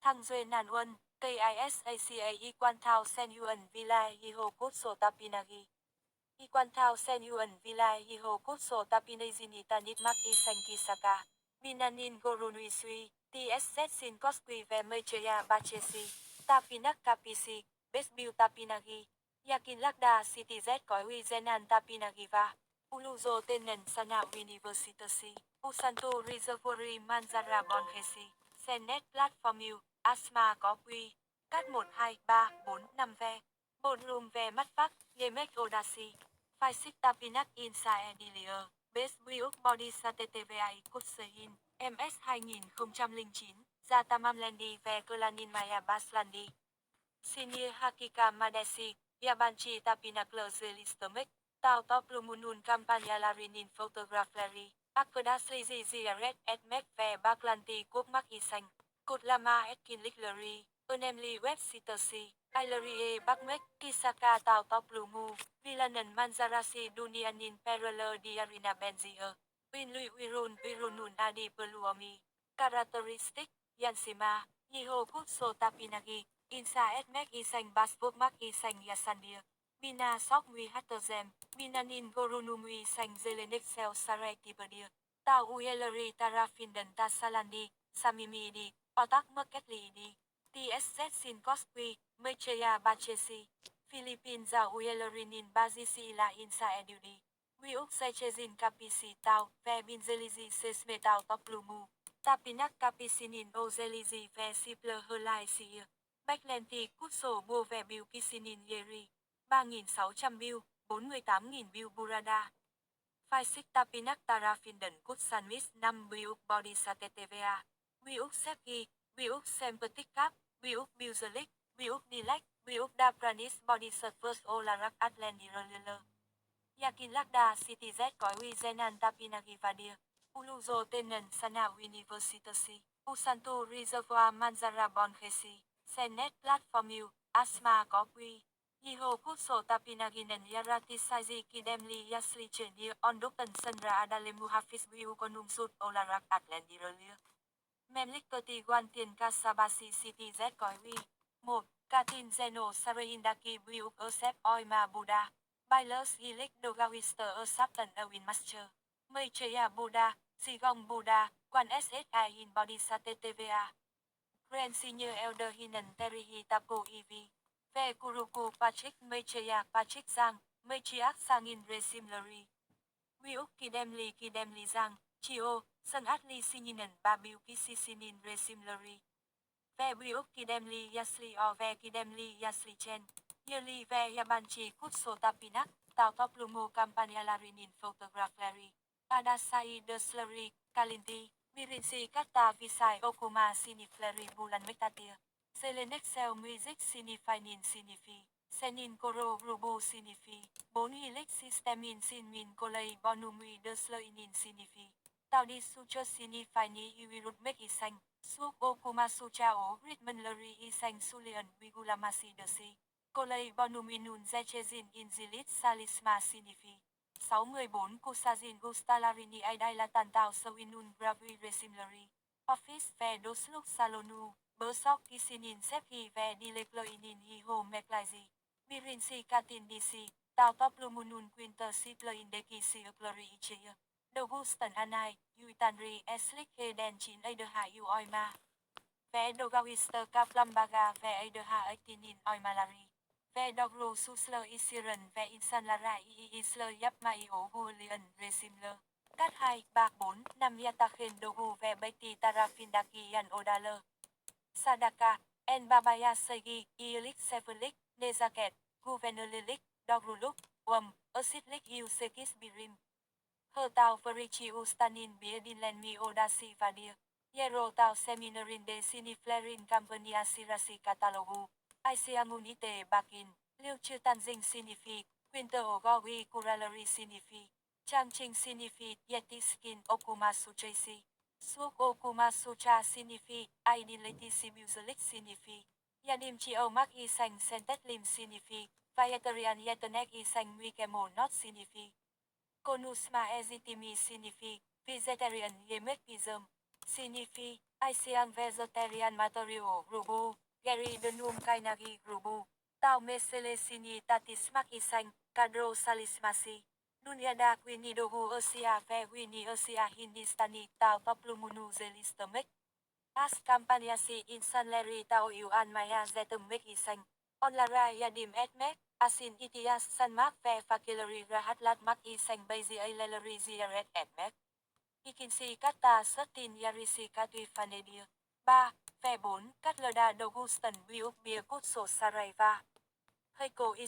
Thăng Duê Nàn Uân, KISACA Iquan Thao Sen Yuan Villa Iho Kutso Tapinagi. Iquan Thao Sen Yuan Villa Iho Kutso Tapinazini Tanit Mak Isang Kisaka. Minanin Gorunui Sui, TSZ Sin Cosqui Ve Mechaya Bachesi. Tapinak Kapisi, Besbiu Tapinagi. Yakin Lakda City Z Cõi Huy Zenan Tapinagiva. Uluzo Tenen Sana University. Usanto Reservoir Manzara Bonhesi. Senet Platform Asma có quy. Cát 1, 2, 3, 4, 5 ve. Ballroom ve mắt vắc, Yemek Odasi. Phai Tapinak Insa Edilia. Base Buick Body Satetevai Kutsehin. MS 2009. Zatamam Lendi ve Kelanin Maya Baslandi. Senior Hakika Madesi. Yabanchi Tapinak Lzelistomik. Tao Top Lumunun Campania Larinin Photography. Akkodas Lizi Ziaret Edmek ve Baklanti Quốc Isang. Cột Lama Etkin Licklery. Enemli Web Sitasi. Ailerie Bakmek. Kisaka Tao Top Lumu. Villanen Manzarasi Dunianin Perler Diarina Benzia. Winlui Wirun Wirunun Adi Peluomi. Characteristic. Yansima. Yiho Kutso Tapinagi. Insa Edmek Isang Basvok Isang Yasandia. Mina Sok Mui Hatterzem. Minanin Gorunumui Sang Zelenek Sel Saretipedia. Tao Uyeleri Tarafindan Tasalandi. Samimidi. Otak Merketlidi. TSZ Sin Cosqui. Mechaya Bachesi. Philippines Giao Uyellerinin Bazisi La Insa Edudi. Wiuk Sechezin Kapisi Tao. Ve Binzelizi Sesme Tao Toplumu. Tapinak Kapisinin Ozelizi Ve Sipler Herlai Sia. Backlenti Kutso Bua Ve Biu Kisinin Yeri. 3.600 bill, 48.000 bill Burada. Phai Tapinak Tarafindan Kutsanmis 5 Biuk Body Satetva. Biuk Sepgi, Biuk Sempetic Cap, Biuk Buzelik, Biuk Dilek, Biuk Dapranis Body Surface Olarak Atlandirler. Yakin Lakda City Z Cõi Huy Zenan Tapinagivadia. Uluzo Tenen Sana University. Usanto Reservoir Manzara Bonhesi. Senet Platform Asma có quy. Yiho Kutso Tapinaginen Yarati Saiji Kidemli Yasli Chenia Ondokan Sanra Adalemu Hafiz Biu Konum Sud Olarak Atlandirlia. Memlik Kati Guantien Kasabasi City Z Cõi Huy. 1. Katin Zeno Sareindaki Biu Eusep Oima Buddha. Bailers Gilik Dogawister Eusaptan Ewin Master. Meicheya Buddha, Sigong Buddha, Quan SSI in Body Satetva. Grand Senior Elder Hinan Terihi Tapo EV. Ve Kuruku Patrick Meicheya Patrick Giang, Meichiak Sangin Resimlery. Wiuk Kidemli Giang, Chio, Sun Atli Sininen Babiu Kisisinin Resimlery. Ve Wiuk Kidemli Yasli o Ve Kidemli Yasli Chen. Yearly Ve Yabanchi Kutso Tapinak, Tao Top Lumo Campania Larinin Photography. Adasai Deslary, Kalinti, Mirinsi Kata Visai Okuma Siniflery Bulan Metatia. Selenexel Music Sinifinin Sinifi. Senin Koro Rubu Sinifi. 4 Helix Systemin Sinmin Kolei Bonumui Desleinin Sinifi. Tao đi Sucho Sinifini Iwirut Mek Isang. Suok Okuma Suchao Ritmanlery Isang Sulian Wigulamasi Desi. Kolei Bonuminun Zechezin Inzilit Salisma Sinifi. 614 Kusazin Gustalarini Aidai Tantao Sawinun Bravi Resimlery. Office Ve Dosluk Salonu. Bersok Kisinin Sephi Ve Dilekloinin Hiho Meklazi. Mirinsi Katin DC. Tao Top Lumunun Quinter Sitlein Deki Siuklari Ichia. Dogustan Anai, Yuitanri Eslik Heden 9 Aideha Uoima. Ve Dogawister Kaplambaga Ve Aideha Aitinin Oimalari. Ve Dogru Susler Isiren Ve Insanlara Isler Yapmai Ogulian Resimler. Cát 2, 3, 4, 5 Yatakhen Dogu Ve Beti Tarafindaki Yan Odaler. Sadaka, En Babaya Segi, Ielik Sevelik, Nezaket, Guvenelilik, Dogruluk, Asitlik Yusekis Birim. Hơ Tao Verichi Ustanin Biedinlen Mi Odasi Vadir. Yero Tao Seminarin de Siniflerin Campania Sirasi Catalogu. Aisiamunite Bakin, Liêu Chư Tanjing Sinifi, Quinter Ogogi Kuralari Sinifi. Trang Trinh Sinifi, Yeti Skin Okuma Suchesi. Suok Okuma Sucha Sinifi, Aidileti Sibuzelik Sinifi. Yadim Chio Mark Isang Sentetlim Sinifi, Vietarian Yetenek Isang Wikemo Not Sinifi. Konusma Ezitimi Sinifi, Vegetarian Yemek Pizum, Sinifi, Asian Vegetarian Material Grubu, Gary Denum Kainagi Grubu, Tao Meselesini Tatismak Isang, Kadro Salismasi, Nunyada Quinidogu Asia Ve Wini Asia Hindistani, Tao Paplumunu Zelistomek, As Campaniasi Insan Leri Tao Yuan Maya Zetemek Isang, Onlara Yadim Etmek, Asin Itias Sanmak Ve Fakilari Rahatlat Mak Isang Bazi Aileleri Ziaret Etmek. Ikinsi Kata Sutin Yarisi Katui Fanedir. 3. Ve 4. Katlada Dogustan Biuk Bia Kutso Saraiva. Heiko